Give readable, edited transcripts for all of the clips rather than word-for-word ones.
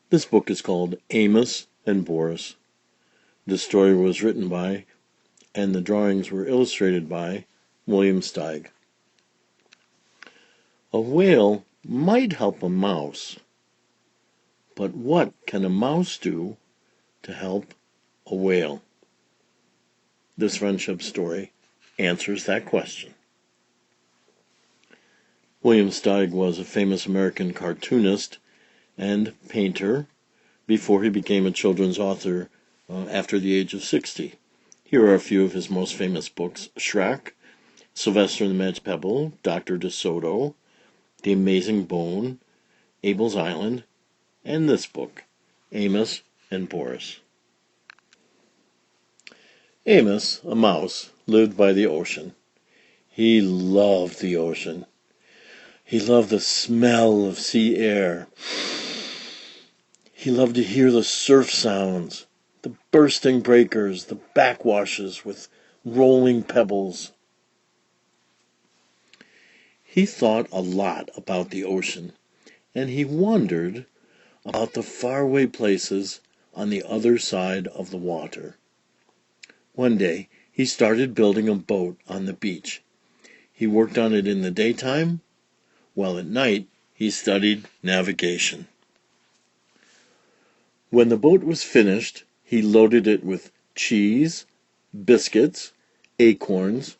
This book is called Amos and Boris. The story was written by, and the drawings were illustrated by, William Steig. A whale might help a mouse, but what can a mouse do to help a whale? This friendship story answers that question. William Steig was a famous American cartoonist and painter before he became a children's author after the age of 60. Here are a few of his most famous books: Shrek, Sylvester and the Magic Pebble, Dr. DeSoto, The Amazing Bone, Abel's Island, and this book, Amos and Boris. Amos, a mouse, lived by the ocean. He loved the ocean. He loved the smell of sea air. He loved to hear the surf sounds, the bursting breakers, the backwashes with rolling pebbles. He thought a lot about the ocean, and he wondered about the faraway places on the other side of the water. One day, he started building a boat on the beach. He worked on it in the daytime, while at night he studied navigation. When the boat was finished, he loaded it with cheese, biscuits, acorns,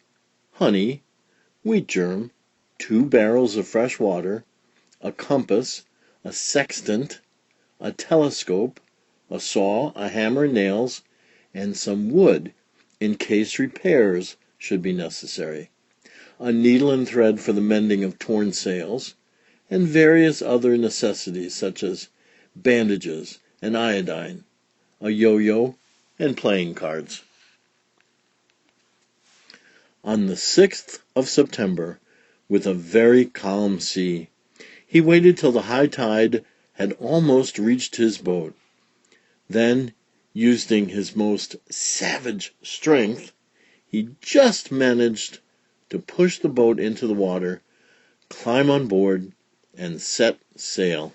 honey, wheat germ, 2 barrels of fresh water, a compass, a sextant, a telescope, a saw, a hammer and nails, and some wood in case repairs should be necessary, a needle and thread for the mending of torn sails, and various other necessities such as bandages and iodine, a yo-yo, and playing cards. On the 6th of September, with a very calm sea, he waited till the high tide had almost reached his boat. Then, using his most savage strength, he just managed to push the boat into the water, climb on board, and set sail.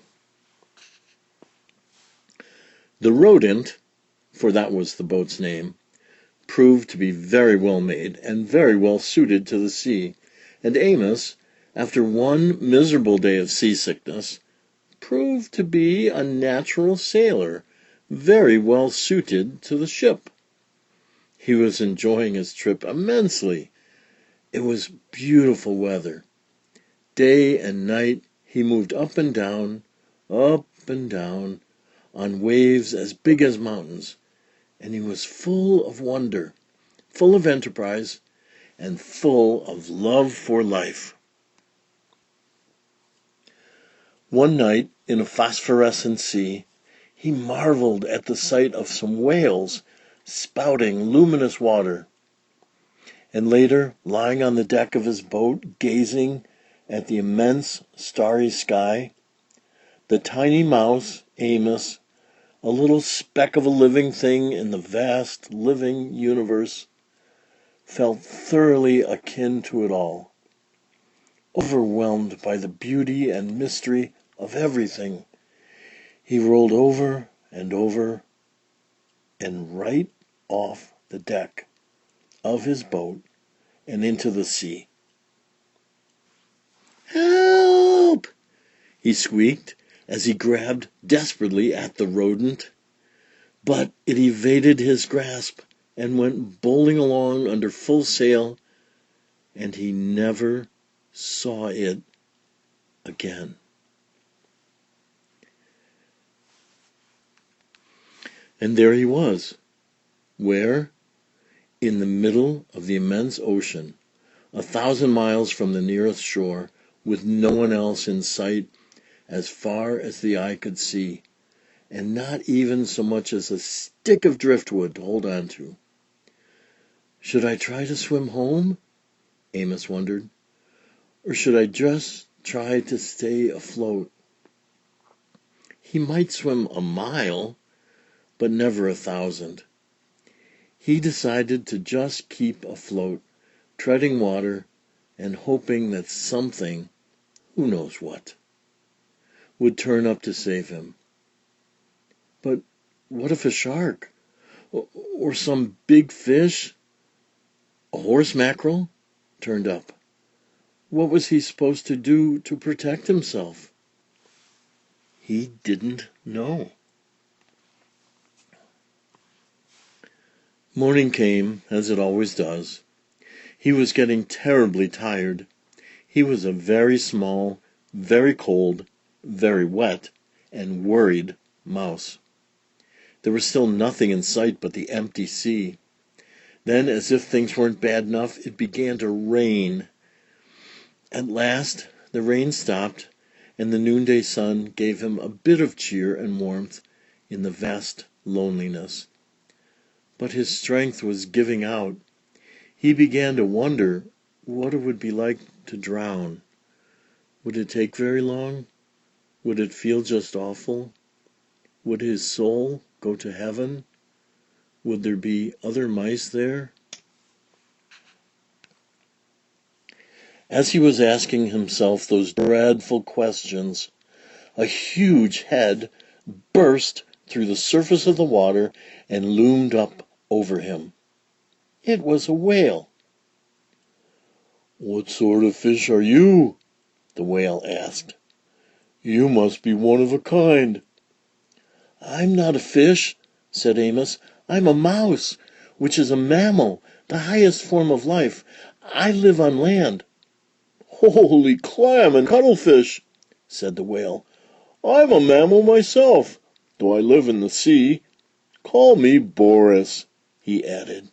The Rodent, for that was the boat's name, proved to be very well made and very well suited to the sea, and Amos, after one miserable day of seasickness, proved to be a natural sailor, very well suited to the ship. He was enjoying his trip immensely. It was beautiful weather. Day and night he moved up and down, on waves as big as mountains, and he was full of wonder, full of enterprise, and full of love for life. One night, in a phosphorescent sea, he marveled at the sight of some whales spouting luminous water. And later, lying on the deck of his boat, gazing at the immense starry sky, the tiny mouse, Amos, a little speck of a living thing in the vast living universe, felt thoroughly akin to it all, overwhelmed by the beauty and mystery of everything. He rolled over, and right off the deck of his boat and into the sea. "Help!" he squeaked as he grabbed desperately at the rodent. But it evaded his grasp and went bowling along under full sail, and he never saw it again. And there he was. Where? In the middle of the immense ocean, 1,000 miles from the nearest shore, with no one else in sight as far as the eye could see, and not even so much as a stick of driftwood to hold on to. Should I try to swim home? Amos wondered. Or should I just try to stay afloat? He might swim a mile, but never 1,000. He decided to just keep afloat, treading water and hoping that something, who knows what, would turn up to save him. But what if a shark? Or some big fish, a horse mackerel, turned up? What was he supposed to do to protect himself? He didn't know. Morning came, as it always does. He was getting terribly tired. He was a very small, very cold, very wet, and worried mouse. There was still nothing in sight but the empty sea. Then, as if things weren't bad enough, it began to rain. At last, the rain stopped, and the noonday sun gave him a bit of cheer and warmth in the vast loneliness. But his strength was giving out. He began to wonder what it would be like to drown. Would it take very long? Would it feel just awful? Would his soul go to heaven? Would there be other mice there? As he was asking himself those dreadful questions, a huge head burst through the surface of the water and loomed up over him. It was a whale. "What sort of fish are you?" the whale asked. "You must be one of a kind." "I'm not a fish," said Amos. "I'm a mouse, which is a mammal, the highest form of life. I live on land." "Holy clam and cuttlefish," said the whale. "I'm a mammal myself, though I live in the sea. Call me Boris," he added.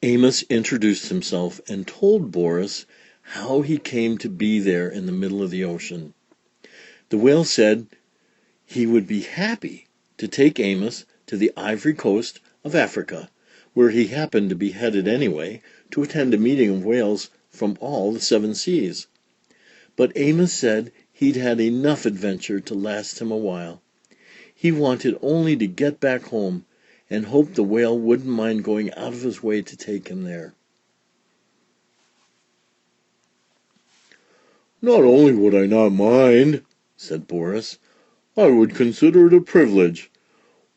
Amos introduced himself and told Boris how he came to be there in the middle of the ocean. The whale said he would be happy to take Amos to the Ivory Coast of Africa, where he happened to be headed anyway, to attend a meeting of whales from all the 7 seas. But Amos said he'd had enough adventure to last him a while. He wanted only to get back home, and hoped the whale wouldn't mind going out of his way to take him there. "Not only would I not mind," said Boris, "I would consider it a privilege.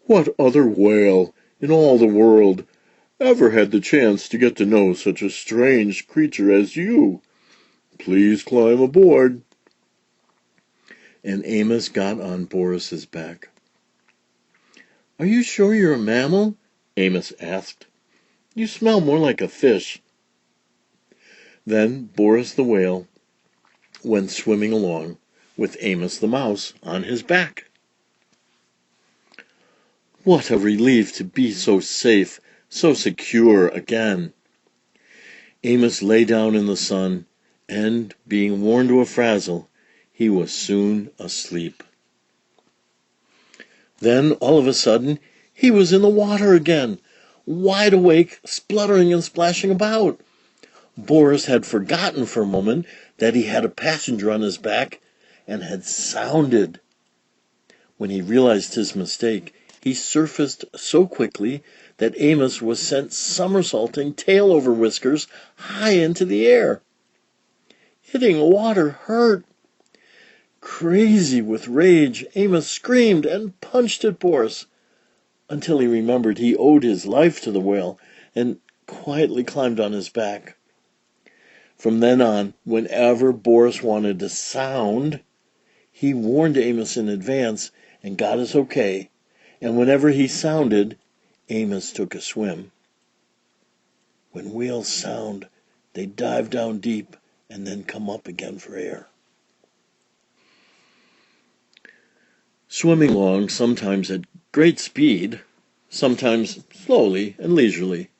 What other whale in all the world ever had the chance to get to know such a strange creature as you? Please climb aboard." And Amos got on Boris's back. "Are you sure you're a mammal?" Amos asked. "You smell more like a fish." Then Boris the whale went swimming along, with Amos the mouse on his back. What a relief to be so safe, so secure again! Amos lay down in the sun, and, being worn to a frazzle, he was soon asleep. Then, all of a sudden, he was in the water again, wide awake, spluttering and splashing about. Boris had forgotten for a moment that he had a passenger on his back, and had sounded. When he realized his mistake, he surfaced so quickly that Amos was sent somersaulting tail over whiskers high into the air. Hitting the water hurt. Crazy with rage, Amos screamed and punched at Boris, until he remembered he owed his life to the whale, and quietly climbed on his back. From then on, whenever Boris wanted to sound, he warned Amos in advance and got his okay, and whenever he sounded, Amos took a swim. When whales sound, they dive down deep and then come up again for air. Swimming along, sometimes at great speed, sometimes slowly and leisurely,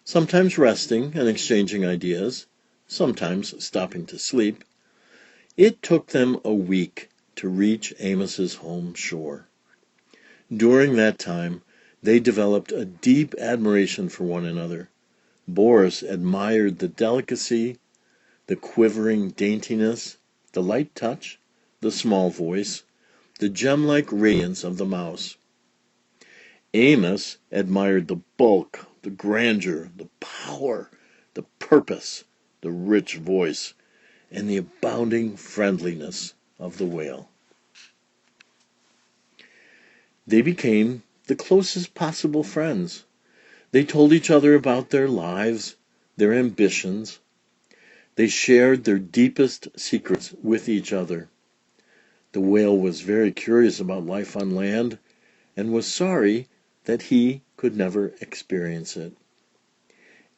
sometimes resting and exchanging ideas, sometimes stopping to sleep, it took them a week to reach Amos's home shore. During that time, they developed a deep admiration for one another. Boris admired the delicacy, the quivering daintiness, the light touch, the small voice, the gem-like radiance of the mouse. Amos admired the bulk, the grandeur, the power, the purpose, the rich voice, and the abounding friendliness of the whale. They became the closest possible friends. They told each other about their lives, their ambitions. They shared their deepest secrets with each other. The whale was very curious about life on land and was sorry that he could never experience it.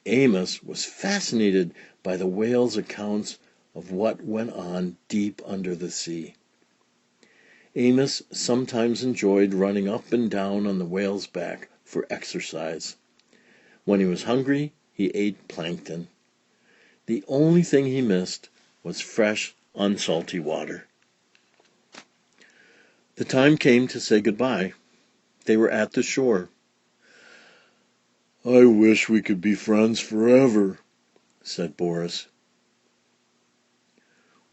Amos was fascinated by the whale's accounts of what went on deep under the sea. Amos sometimes enjoyed running up and down on the whale's back for exercise. When he was hungry, he ate plankton. The only thing he missed was fresh, unsalty water. The time came to say goodbye. They were at the shore. "I wish we could be friends forever," said Boris.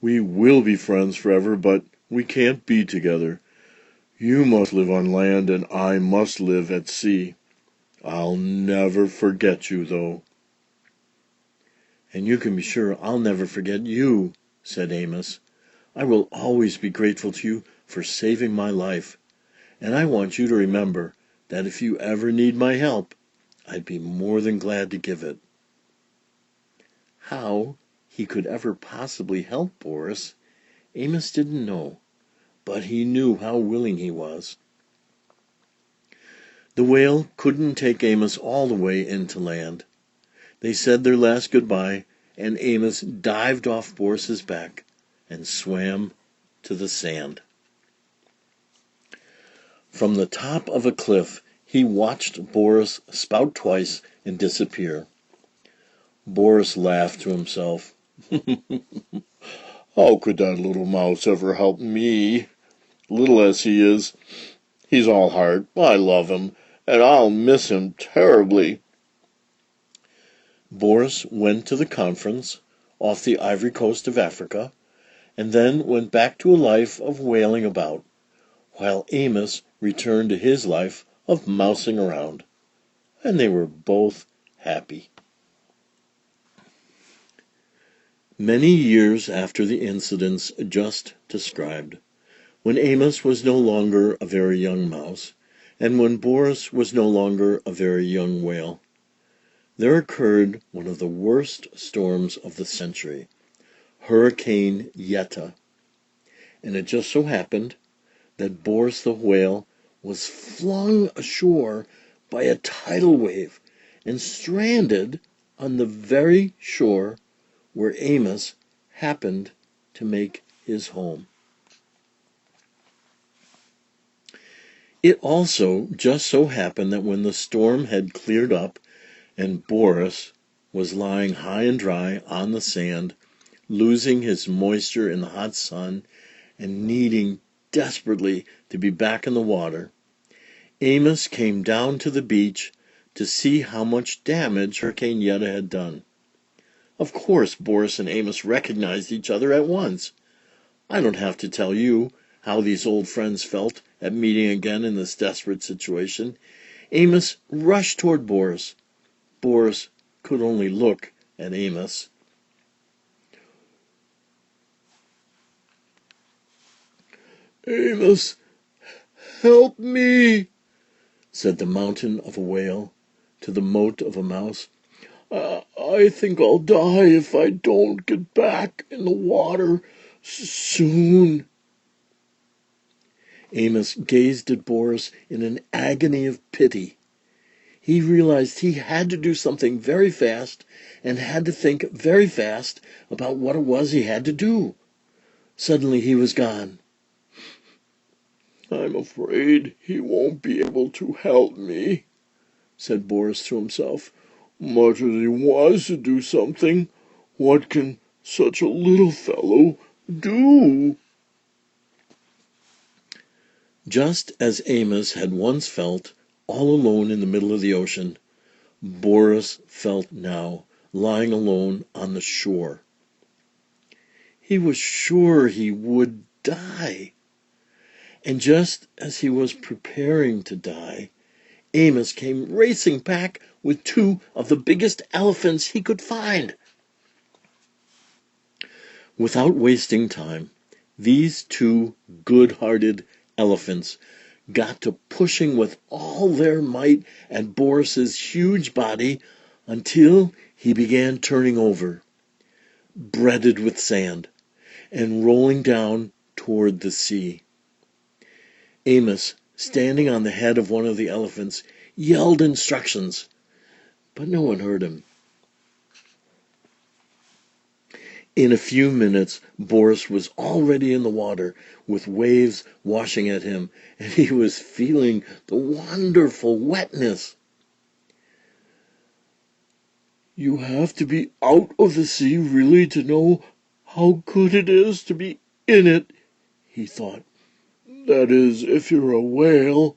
"We will be friends forever, but we can't be together. You must live on land and I must live at sea. I'll never forget you, though." "And you can be sure I'll never forget you," said Amos. "I will always be grateful to you for saving my life. And I want you to remember that if you ever need my help, I'd be more than glad to give it." How he could ever possibly help Boris, Amos didn't know, but he knew how willing he was. The whale couldn't take Amos all the way into land. They said their last goodbye, and Amos dived off Boris's back and swam to the sand. From the top of a cliff, he watched Boris spout twice and disappear. Boris laughed to himself. "How could that little mouse ever help me? Little as he is, he's all heart. I love him, and I'll miss him terribly." Boris went to the conference off the Ivory Coast of Africa, and then went back to a life of whaling about, while Amos returned to his life of mousing around, and they were both happy. Many years after the incidents just described, when Amos was no longer a very young mouse, and when Boris was no longer a very young whale, there occurred one of the worst storms of the century, Hurricane Yetta. And it just so happened that Boris the whale was flung ashore by a tidal wave and stranded on the very shore where Amos happened to make his home. It also just so happened that when the storm had cleared up and Boris was lying high and dry on the sand, losing his moisture in the hot sun and needing desperately to be back in the water, Amos came down to the beach to see how much damage Hurricane Yetta had done. Of course, Boris and Amos recognized each other at once. I don't have to tell you how these old friends felt at meeting again in this desperate situation. Amos rushed toward Boris. Boris could only look at Amos. "Amos, help me," said the mountain of a whale to the mote of a mouse. I think I'll die if I don't get back in the water soon." Amos gazed at Boris in an agony of pity. He realized he had to do something very fast and had to think very fast about what it was he had to do. Suddenly he was gone. "I'm afraid he won't be able to help me," said Boris to himself. "Much as he wants to do something, what can such a little fellow do?" Just as Amos had once felt, all alone in the middle of the ocean, Boris felt now, lying alone on the shore. He was sure he would die. And just as he was preparing to die, Amos came racing back with two of the biggest elephants he could find. Without wasting time, these two good-hearted elephants got to pushing with all their might at Boris's huge body until he began turning over, breaded with sand, and rolling down toward the sea. Amos, standing on the head of one of the elephants, yelled instructions, but no one heard him. In a few minutes, Boris was already in the water, with waves washing at him, and he was feeling the wonderful wetness. "You have to be out of the sea really to know how good it is to be in it," he thought. "That is, if you're a whale."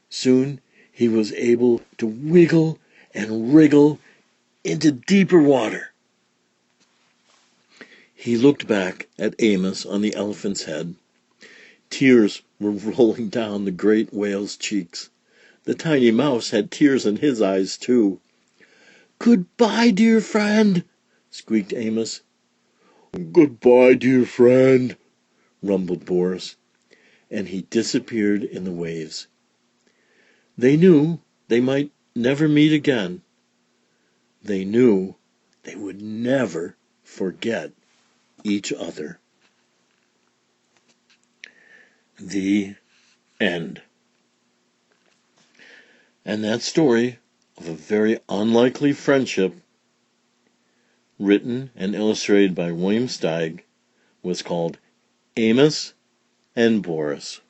Soon he was able to wiggle and wriggle into deeper water. He looked back at Amos on the elephant's head. Tears were rolling down the great whale's cheeks. The tiny mouse had tears in his eyes, too. "Goodbye, dear friend," squeaked Amos. "Goodbye, dear friend," rumbled Boris, and he disappeared in the waves. They knew they might never meet again. They knew they would never forget each other. The end. And that story of a very unlikely friendship, written and illustrated by William Steig, was called Amos and Boris.